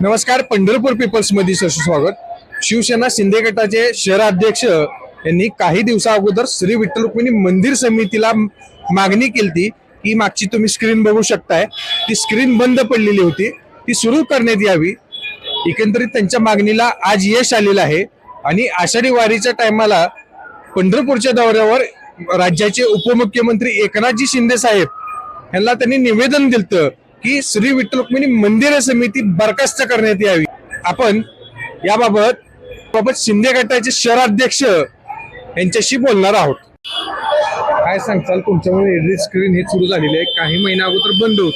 नमस्कार. पंढरपूर पीपल्स मध्ये स्वागत. शिवसेना शिंदे गटाचे शहराध्यक्ष यांनी काही दिवसा अगोदर श्री विठ्ठल रुक्मिणी मंदिर समितीला मागणी केली की मागची तुम्ही स्क्रीन बघू शकताय, ती स्क्रीन बंद पडलेली होती, ती सुरू करण्यात यावी. एकंदरीत त्यांच्या मागणीला आज यश आलेलं आहे आणि आषाढी वारीच्या टायमाला पंढरपूरच्या दौऱ्यावर राज्याचे उपमुख्यमंत्री एकनाथजी शिंदे साहेब यांना त्यांनी निवेदन दिलं की श्री विठ्ठल रुक्मिणी मंदिर समिती बरखास्त करण्यात यावी. आपण याबाबत शिंदे गटाचे शहराध्यक्ष यांच्याशी बोलणार आहोत. काय सांगताल, तुमच्यामुळे एलईडी स्क्रीन हे सुरू झालेली आहे, काही महिन्या अगोदर बंद होत.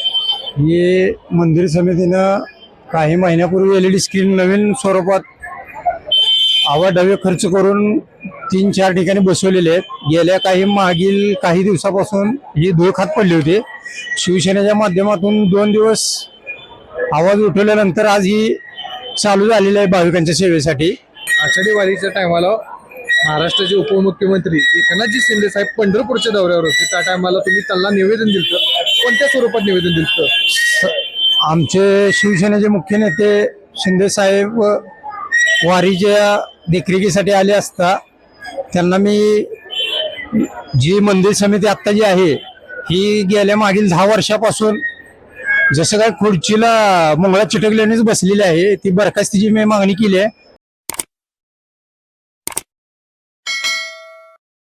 हे मंदिर समितीनं काही महिन्यापूर्वी एलईडी स्क्रीन नवीन स्वरूपात आवाढव्य खर्च करून 3-4 ठिकाणी बसवलेले आहेत. गेल्या मागील काही दिवसापासून ही धूळ खात पडली होती. शिवसेनेच्या माध्यमातून 2 दिवस आवाज उठवल्यानंतर आज ही चालू झालेली आहे भाविकांच्या सेवेसाठी. आषाढी वारीच्या टायमाला महाराष्ट्राचे उपमुख्यमंत्री एकनाथजी शिंदे साहेब पंढरपूरच्या दौऱ्यावर होते. त्या टायमाला तुम्ही त्यांना निवेदन दिलं, कोणत्या स्वरूपात निवेदन दिलं? आमचे शिवसेनेचे मुख्य नेते शिंदे साहेब वारीच्या देखरेखीसाठी आले असता त्यांना मी जी मंदिर समिती आत्ता जी आहे ही गेल्या मागील 10 वर्षापासून जसं काय खुर्चीला मंगळा चिटकल्यानेच बसलेली आहे, ती बरखास्तीची मी मागणी केली आहे.